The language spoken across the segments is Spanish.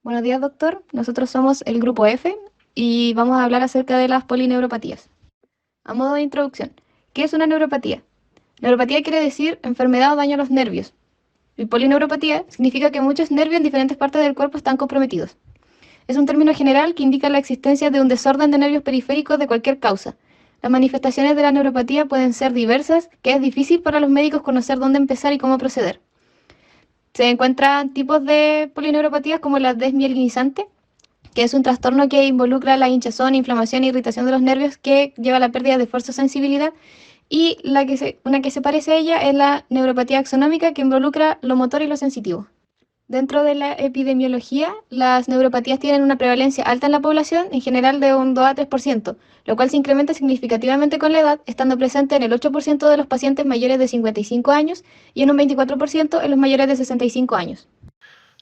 Buenos días, doctor. Nosotros somos el grupo F y vamos a hablar acerca de las polineuropatías. A modo de introducción, ¿qué es una neuropatía? Neuropatía quiere decir enfermedad o daño a los nervios. Y polineuropatía significa que muchos nervios en diferentes partes del cuerpo están comprometidos. Es un término general que indica la existencia de un desorden de nervios periféricos de cualquier causa. Las manifestaciones de la neuropatía pueden ser diversas, que es difícil para los médicos conocer dónde empezar y cómo proceder. Se encuentran tipos de polineuropatías como la desmielinizante, que es un trastorno que involucra la hinchazón, inflamación e irritación de los nervios que lleva a la pérdida de fuerza o sensibilidad. Y una que se parece a ella es la neuropatía axonómica, que involucra lo motor y lo sensitivo. Dentro de la epidemiología, las neuropatías tienen una prevalencia alta en la población, en general de un 2 a 3%, lo cual se incrementa significativamente con la edad, estando presente en el 8% de los pacientes mayores de 55 años y en un 24% en los mayores de 65 años.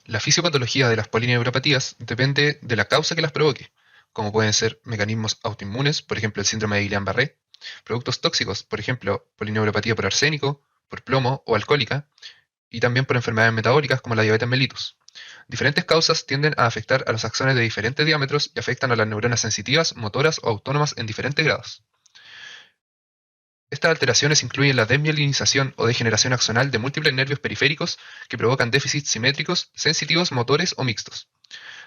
La fisiopatología de las polineuropatías depende de la causa que las provoque, como pueden ser mecanismos autoinmunes, por ejemplo el síndrome de Guillain-Barré, productos tóxicos, por ejemplo polineuropatía por arsénico, por plomo o alcohólica, y también por enfermedades metabólicas como la diabetes mellitus. Diferentes causas tienden a afectar a los axones de diferentes diámetros y afectan a las neuronas sensitivas, motoras o autónomas en diferentes grados. Estas alteraciones incluyen la desmielinización o degeneración axonal de múltiples nervios periféricos que provocan déficits simétricos, sensitivos, motores o mixtos.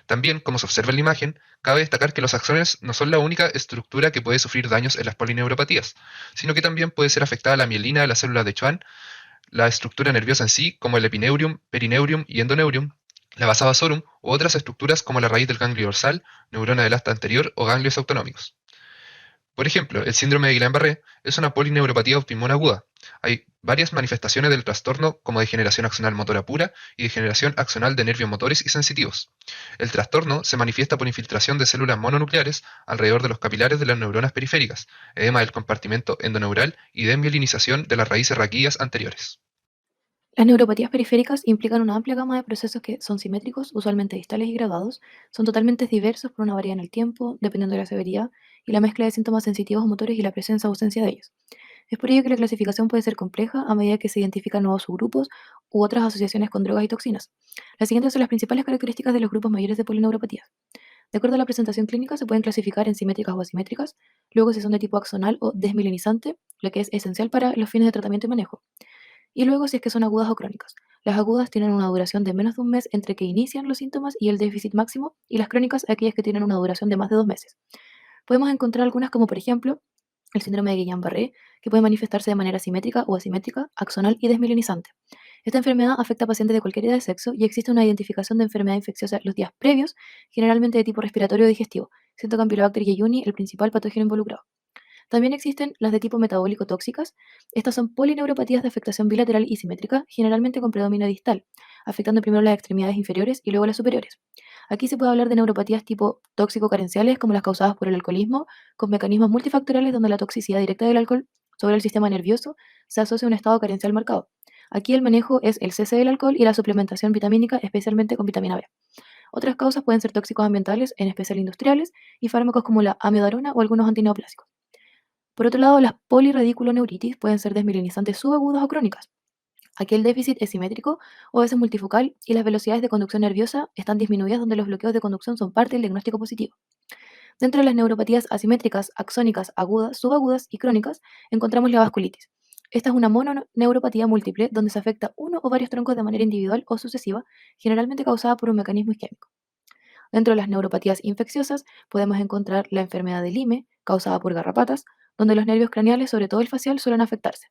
También, como se observa en la imagen, cabe destacar que los axones no son la única estructura que puede sufrir daños en las polineuropatías, sino que también puede ser afectada la mielina de las células de Schwann, la estructura nerviosa en sí, como el epineurium, perineurium y endoneurium, la basa vasorum u otras estructuras como la raíz del ganglio dorsal, neurona del asta anterior o ganglios autonómicos. Por ejemplo, el síndrome de Guillain-Barré es una polineuropatía autoinmune aguda. Hay varias manifestaciones del trastorno como degeneración axonal motora pura y degeneración axonal de nervios motores y sensitivos. El trastorno se manifiesta por infiltración de células mononucleares alrededor de los capilares de las neuronas periféricas, edema del compartimento endoneural y desmielinización de las raíces raquídeas anteriores. Las neuropatías periféricas implican una amplia gama de procesos que son simétricos, usualmente distales y graduados, son totalmente diversos por una variedad en el tiempo, dependiendo de la severidad, y la mezcla de síntomas sensitivos motores y la presencia o ausencia de ellos. Es por ello que la clasificación puede ser compleja a medida que se identifican nuevos subgrupos u otras asociaciones con drogas y toxinas. Las siguientes son las principales características de los grupos mayores de polineuropatías. De acuerdo a la presentación clínica, se pueden clasificar en simétricas o asimétricas, luego si son de tipo axonal o desmielinizante, lo que es esencial para los fines de tratamiento y manejo. Y luego si es que son agudas o crónicas. Las agudas tienen una duración de menos de un mes entre que inician los síntomas y el déficit máximo, y las crónicas aquellas que tienen una duración de más de 2 meses. Podemos encontrar algunas como por ejemplo el síndrome de Guillain-Barré, que puede manifestarse de manera simétrica o asimétrica, axonal y desmielinizante. Esta enfermedad afecta a pacientes de cualquier edad de sexo y existe una identificación de enfermedad infecciosa los días previos, generalmente de tipo respiratorio o digestivo, siendo Campylobacter jejuni el principal patógeno involucrado. También existen las de tipo metabólico tóxicas. Estas son polineuropatías de afectación bilateral y simétrica, generalmente con predominio distal, afectando primero las extremidades inferiores y luego las superiores. Aquí se puede hablar de neuropatías tipo tóxico-carenciales, como las causadas por el alcoholismo, con mecanismos multifactoriales donde la toxicidad directa del alcohol sobre el sistema nervioso se asocia a un estado carencial marcado. Aquí el manejo es el cese del alcohol y la suplementación vitamínica, especialmente con vitamina B. Otras causas pueden ser tóxicos ambientales, en especial industriales, y fármacos como la amidarona o algunos antineoplásicos. Por otro lado, las polirradiculoneuritis pueden ser desmielinizantes subagudas o crónicas. Aquí el déficit es simétrico o a veces multifocal y las velocidades de conducción nerviosa están disminuidas donde los bloqueos de conducción son parte del diagnóstico positivo. Dentro de las neuropatías asimétricas, axónicas, agudas, subagudas y crónicas encontramos la vasculitis. Esta es una mononeuropatía múltiple donde se afecta uno o varios troncos de manera individual o sucesiva, generalmente causada por un mecanismo isquémico. Dentro de las neuropatías infecciosas podemos encontrar la enfermedad de Lyme, causada por garrapatas, donde los nervios craneales, sobre todo el facial, suelen afectarse.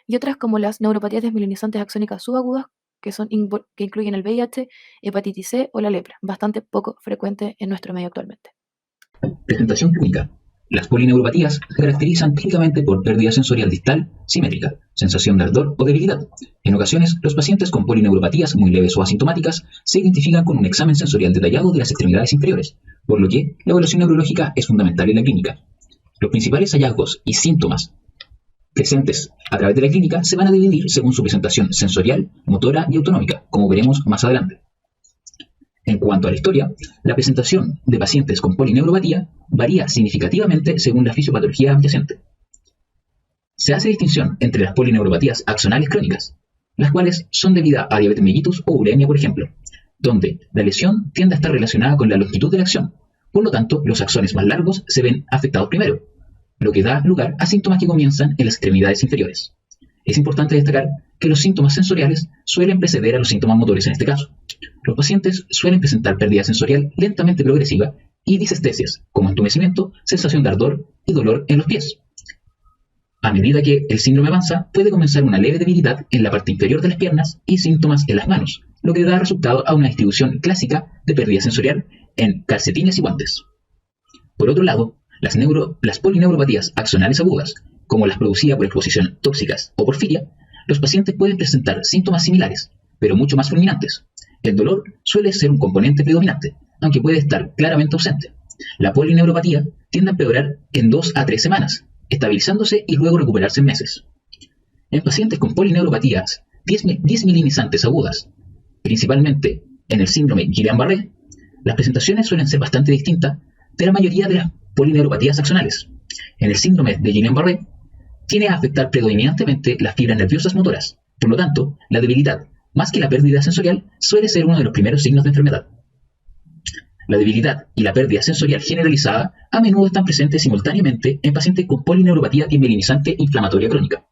Y otras como las neuropatías desmielinizantes axónicas subagudas, que incluyen el VIH, hepatitis C o la lepra, bastante poco frecuente en nuestro medio actualmente. Presentación clínica. Las polineuropatías se caracterizan clínicamente por pérdida sensorial distal simétrica, sensación de ardor o debilidad. En ocasiones, los pacientes con polineuropatías muy leves o asintomáticas se identifican con un examen sensorial detallado de las extremidades inferiores, por lo que la evaluación neurológica es fundamental en la clínica. Los principales hallazgos y síntomas presentes a través de la clínica se van a dividir según su presentación sensorial, motora y autonómica, como veremos más adelante. En cuanto a la historia, la presentación de pacientes con polineuropatía varía significativamente según la fisiopatología adyacente. Se hace distinción entre las polineuropatías axonales crónicas, las cuales son debidas a diabetes mellitus o uremia, por ejemplo, donde la lesión tiende a estar relacionada con la longitud de la acción. Por lo tanto, los axones más largos se ven afectados primero, lo que da lugar a síntomas que comienzan en las extremidades inferiores. Es importante destacar que los síntomas sensoriales suelen preceder a los síntomas motores en este caso. Los pacientes suelen presentar pérdida sensorial lentamente progresiva y disestesias, como entumecimiento, sensación de ardor y dolor en los pies. A medida que el síndrome avanza, puede comenzar una leve debilidad en la parte inferior de las piernas y síntomas en las manos, lo que da resultado a una distribución clásica de pérdida sensorial en calcetines y guantes. Por otro lado, las polineuropatías axonales agudas, como las producidas por exposición tóxicas o porfiria, los pacientes pueden presentar síntomas similares, pero mucho más fulminantes. El dolor suele ser un componente predominante, aunque puede estar claramente ausente. La polineuropatía tiende a empeorar en 2 a 3 semanas, estabilizándose y luego recuperarse en meses. En pacientes con polineuropatías desmielinizantes agudas, principalmente en el síndrome Guillain-Barré, las presentaciones suelen ser bastante distintas de la mayoría de las polineuropatías axonales. En el síndrome de Guillain-Barré, tiene a afectar predominantemente las fibras nerviosas motoras. Por lo tanto, la debilidad, más que la pérdida sensorial, suele ser uno de los primeros signos de enfermedad. La debilidad y la pérdida sensorial generalizada a menudo están presentes simultáneamente en pacientes con polineuropatía desmielinizante inflamatoria crónica.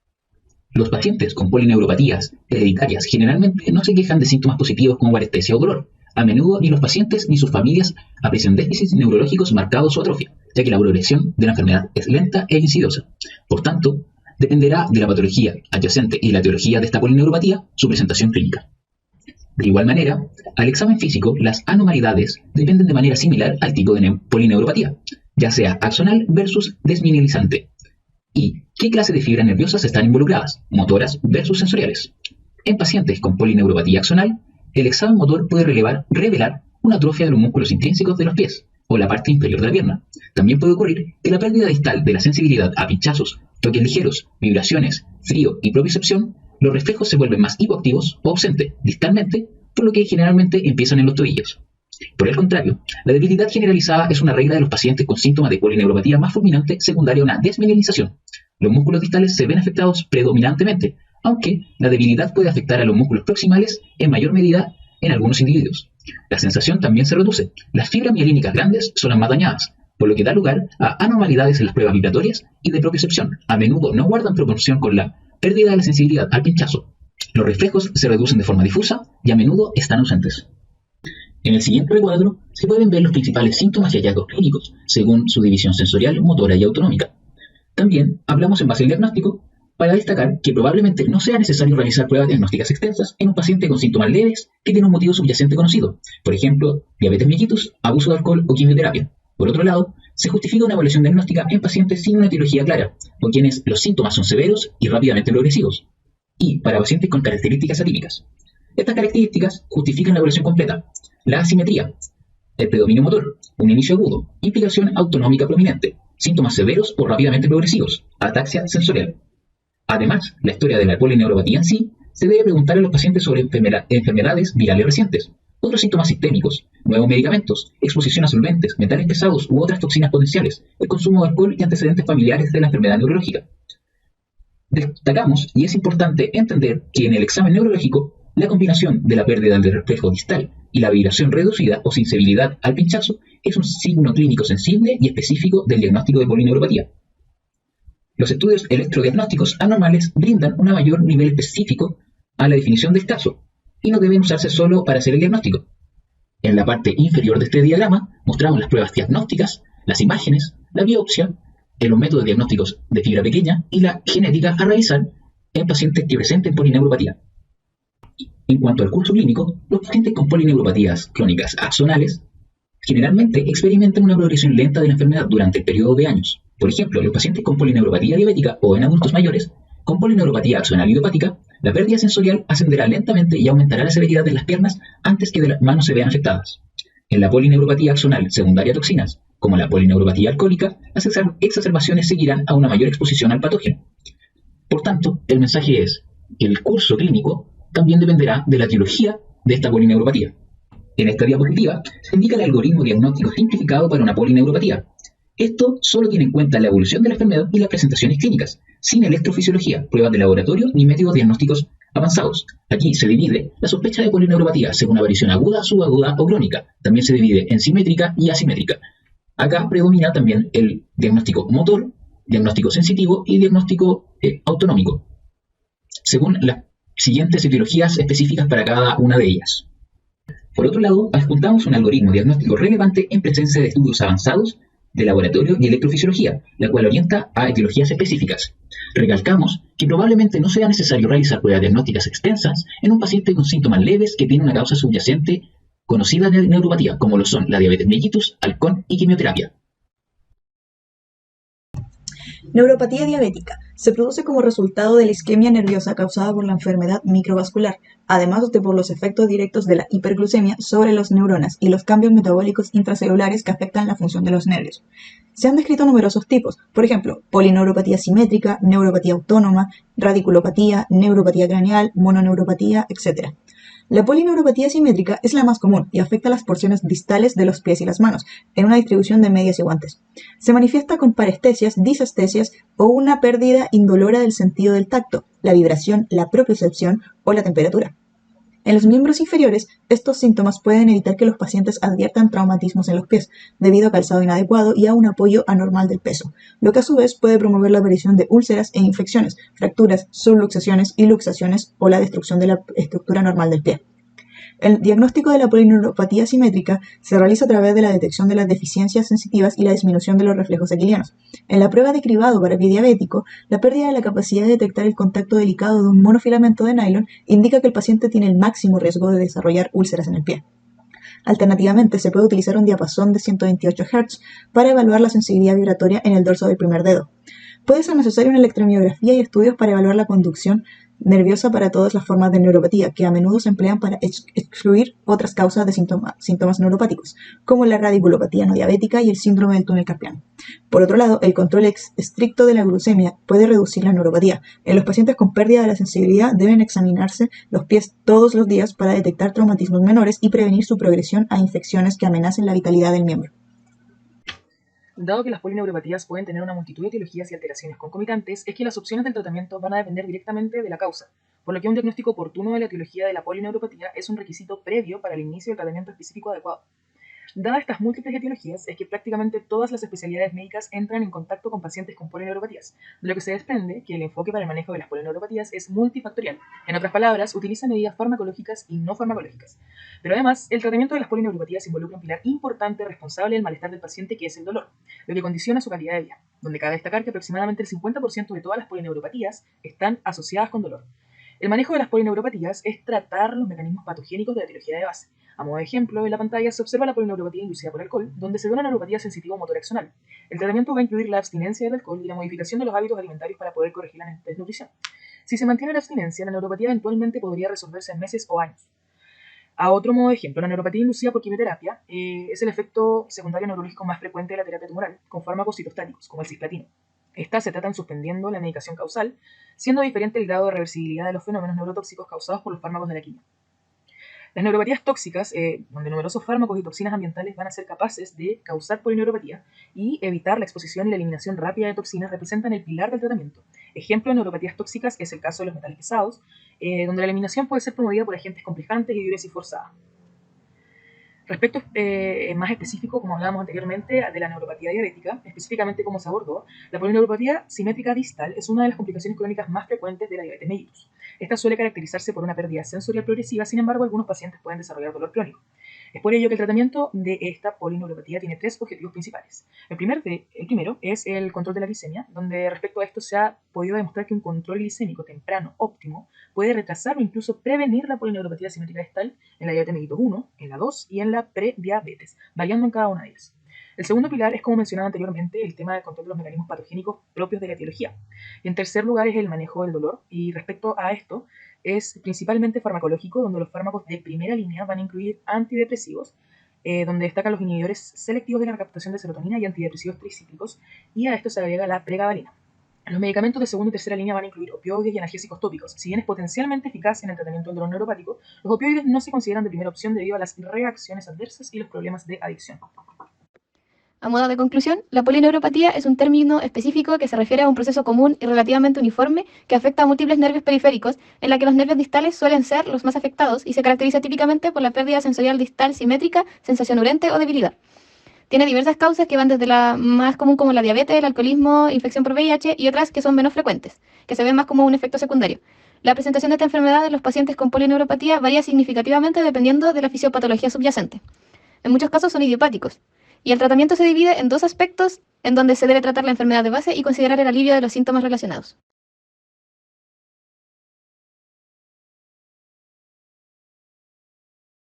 Los pacientes con polineuropatías hereditarias generalmente no se quejan de síntomas positivos como parestesia o dolor. A menudo ni los pacientes ni sus familias aprecian déficits neurológicos marcados o atrofia, ya que la progresión de la enfermedad es lenta e insidiosa. Por tanto, dependerá de la patología adyacente y la etiología de esta polineuropatía su presentación clínica. De igual manera, al examen físico, las anormalidades dependen de manera similar al tipo de polineuropatía, ya sea axonal versus desmielinizante. ¿Y qué clase de fibras nerviosas están involucradas? Motoras versus sensoriales. En pacientes con polineuropatía axonal, el examen motor puede revelar una atrofia de los músculos intrínsecos de los pies o la parte inferior de la pierna. También puede ocurrir que la pérdida distal de la sensibilidad a pinchazos, toques ligeros, vibraciones, frío y propiocepción, los reflejos se vuelven más hipoactivos o ausentes distalmente, por lo que generalmente empiezan en los tobillos. Por el contrario, la debilidad generalizada es una regla de los pacientes con síntomas de polineuropatía más fulminante secundaria a una desmielinización. Los músculos distales se ven afectados predominantemente, aunque la debilidad puede afectar a los músculos proximales en mayor medida en algunos individuos. La sensación también se reduce. Las fibras mielínicas grandes son las más dañadas, por lo que da lugar a anormalidades en las pruebas vibratorias y de propiocepción. A menudo no guardan proporción con la pérdida de la sensibilidad al pinchazo. Los reflejos se reducen de forma difusa y a menudo están ausentes. En el siguiente recuadro se pueden ver los principales síntomas y hallazgos clínicos, según su división sensorial, motora y autonómica. También hablamos en base al diagnóstico, para destacar que probablemente no sea necesario realizar pruebas diagnósticas extensas en un paciente con síntomas leves que tiene un motivo subyacente conocido, por ejemplo, diabetes mellitus, abuso de alcohol o quimioterapia. Por otro lado, se justifica una evaluación diagnóstica en pacientes sin una etiología clara, o quienes los síntomas son severos y rápidamente progresivos, y para pacientes con características atípicas. Estas características justifican la evaluación completa: la asimetría, el predominio motor, un inicio agudo, implicación autonómica prominente, síntomas severos o rápidamente progresivos, ataxia sensorial. Además, la historia de la polineuropatía en sí se debe preguntar a los pacientes sobre enfermedades virales recientes, otros síntomas sistémicos, nuevos medicamentos, exposición a solventes, metales pesados u otras toxinas potenciales, el consumo de alcohol y antecedentes familiares de la enfermedad neurológica. Destacamos, y es importante entender, que en el examen neurológico, la combinación de la pérdida del reflejo distal y la vibración reducida o sensibilidad al pinchazo es un signo clínico sensible y específico del diagnóstico de polineuropatía. Los estudios electrodiagnósticos anormales brindan un mayor nivel específico a la definición del caso y no deben usarse solo para hacer el diagnóstico. En la parte inferior de este diagrama mostramos las pruebas diagnósticas, las imágenes, la biopsia, los métodos diagnósticos de fibra pequeña y la genética a realizar en pacientes que presenten polineuropatía. En cuanto al curso clínico, los pacientes con polineuropatías crónicas axonales generalmente experimentan una progresión lenta de la enfermedad durante el periodo de años. Por ejemplo, los pacientes con polineuropatía diabética o en adultos mayores con polineuropatía axonal idiopática, la pérdida sensorial ascenderá lentamente y aumentará la severidad de las piernas antes que de las manos se vean afectadas. En la polineuropatía axonal secundaria a toxinas, como la polineuropatía alcohólica, las exacerbaciones seguirán a una mayor exposición al patógeno. Por tanto, el mensaje es: el curso clínico también dependerá de la etiología de esta polineuropatía. En esta diapositiva se indica el algoritmo diagnóstico simplificado para una polineuropatía. Esto solo tiene en cuenta la evolución de la enfermedad y las presentaciones clínicas, sin electrofisiología, pruebas de laboratorio ni métodos diagnósticos avanzados. Aquí se divide la sospecha de polineuropatía según aparición aguda, subaguda o crónica. También se divide en simétrica y asimétrica. Acá predomina también el diagnóstico motor, diagnóstico sensitivo y diagnóstico autonómico, según las siguientes etiologías específicas para cada una de ellas. Por otro lado, adjuntamos un algoritmo diagnóstico relevante en presencia de estudios avanzados de laboratorio y electrofisiología, la cual orienta a etiologías específicas. Recalcamos que probablemente no sea necesario realizar pruebas diagnósticas extensas en un paciente con síntomas leves que tiene una causa subyacente conocida de neuropatía, como lo son la diabetes mellitus, halcón y quimioterapia. Neuropatía diabética. Se produce como resultado de la isquemia nerviosa causada por la enfermedad microvascular, además de por los efectos directos de la hiperglucemia sobre las neuronas y los cambios metabólicos intracelulares que afectan la función de los nervios. Se han descrito numerosos tipos, por ejemplo, polineuropatía simétrica, neuropatía autónoma, radiculopatía, neuropatía craneal, mononeuropatía, etc. La polineuropatía simétrica es la más común y afecta a las porciones distales de los pies y las manos, en una distribución de medias y guantes. Se manifiesta con parestesias, disestesias o una pérdida indolora del sentido del tacto, la vibración, la propiocepción o la temperatura. En los miembros inferiores, estos síntomas pueden evitar que los pacientes adviertan traumatismos en los pies, debido a calzado inadecuado y a un apoyo anormal del peso, lo que a su vez puede promover la aparición de úlceras e infecciones, fracturas, subluxaciones y luxaciones o la destrucción de la estructura normal del pie. El diagnóstico de la polineuropatía simétrica se realiza a través de la detección de las deficiencias sensitivas y la disminución de los reflejos aquilianos. En la prueba de cribado para pie diabético, la pérdida de la capacidad de detectar el contacto delicado de un monofilamento de nylon indica que el paciente tiene el máximo riesgo de desarrollar úlceras en el pie. Alternativamente, se puede utilizar un diapasón de 128 Hz para evaluar la sensibilidad vibratoria en el dorso del primer dedo. Puede ser necesaria una electromiografía y estudios para evaluar la conducción nerviosa para todas las formas de neuropatía, que a menudo se emplean para excluir otras causas de síntomas neuropáticos, como la radiculopatía no diabética y el síndrome del túnel carpiano. Por otro lado, el control estricto de la glucemia puede reducir la neuropatía. En los pacientes con pérdida de la sensibilidad deben examinarse los pies todos los días para detectar traumatismos menores y prevenir su progresión a infecciones que amenacen la vitalidad del miembro. Dado que las polineuropatías pueden tener una multitud de etiologías y alteraciones concomitantes, es que las opciones del tratamiento van a depender directamente de la causa, por lo que un diagnóstico oportuno de la etiología de la polineuropatía es un requisito previo para el inicio del tratamiento específico adecuado. Dadas estas múltiples etiologías, es que prácticamente todas las especialidades médicas entran en contacto con pacientes con polineuropatías, de lo que se desprende que el enfoque para el manejo de las polineuropatías es multifactorial. En otras palabras, utiliza medidas farmacológicas y no farmacológicas. Pero además, el tratamiento de las polineuropatías involucra un pilar importante responsable del malestar del paciente, que es el dolor, lo que condiciona su calidad de vida, donde cabe destacar que aproximadamente el 50% de todas las polineuropatías están asociadas con dolor. El manejo de las polineuropatías es tratar los mecanismos patogénicos de la etiología de base. A modo de ejemplo, en la pantalla se observa la polineuropatía inducida por alcohol, donde se da una neuropatía sensitivo-motora axonal. El tratamiento va a incluir la abstinencia del alcohol y la modificación de los hábitos alimentarios para poder corregir la desnutrición. Si se mantiene la abstinencia, la neuropatía eventualmente podría resolverse en meses o años. A otro modo de ejemplo, la neuropatía inducida por quimioterapia es el efecto secundario neurológico más frecuente de la terapia tumoral, con fármacos citostáticos, como el cisplatino. Estas se tratan suspendiendo la medicación causal, siendo diferente el grado de reversibilidad de los fenómenos neurotóxicos causados por los fármacos de la quimio. Las neuropatías tóxicas, donde numerosos fármacos y toxinas ambientales van a ser capaces de causar polineuropatía y evitar la exposición y la eliminación rápida de toxinas, representan el pilar del tratamiento. Ejemplo de neuropatías tóxicas es el caso de los metales pesados, donde la eliminación puede ser promovida por agentes complicantes y diuresis forzada. Respecto más específico, como hablábamos anteriormente, de la neuropatía diabética, específicamente como se abordó, la polineuropatía simétrica distal es una de las complicaciones crónicas más frecuentes de la diabetes mellitus. Esta suele caracterizarse por una pérdida sensorial progresiva, sin embargo, algunos pacientes pueden desarrollar dolor crónico. Es por ello que el tratamiento de esta polineuropatía tiene tres objetivos principales. El primero es el control de la glicemia, donde respecto a esto se ha podido demostrar que un control glicémico temprano óptimo puede retrasar o incluso prevenir la polineuropatía simétrica distal en la diabetes mellitus 1, en la 2 y en la prediabetes, variando en cada una de ellas. El segundo pilar es, como mencionaba anteriormente, el tema del control de los mecanismos patogénicos propios de la etiología. Y en tercer lugar es el manejo del dolor, y respecto a esto es principalmente farmacológico, donde los fármacos de primera línea van a incluir antidepresivos, donde destacan los inhibidores selectivos de la recaptación de serotonina y antidepresivos tricíclicos, y a esto se agrega la pregabalina. Los medicamentos de segunda y tercera línea van a incluir opioides y analgésicos tópicos. Si bien es potencialmente eficaz en el tratamiento del dolor neuropático, los opioides no se consideran de primera opción debido a las reacciones adversas y los problemas de adicción. A modo de conclusión, la polineuropatía es un término específico que se refiere a un proceso común y relativamente uniforme que afecta a múltiples nervios periféricos, en la que los nervios distales suelen ser los más afectados y se caracteriza típicamente por la pérdida sensorial distal simétrica, sensación urente o debilidad. Tiene diversas causas que van desde la más común como la diabetes, el alcoholismo, infección por VIH y otras que son menos frecuentes, que se ven más como un efecto secundario. La presentación de esta enfermedad en los pacientes con polineuropatía varía significativamente dependiendo de la fisiopatología subyacente. En muchos casos son idiopáticos. Y el tratamiento se divide en dos aspectos en donde se debe tratar la enfermedad de base y considerar el alivio de los síntomas relacionados.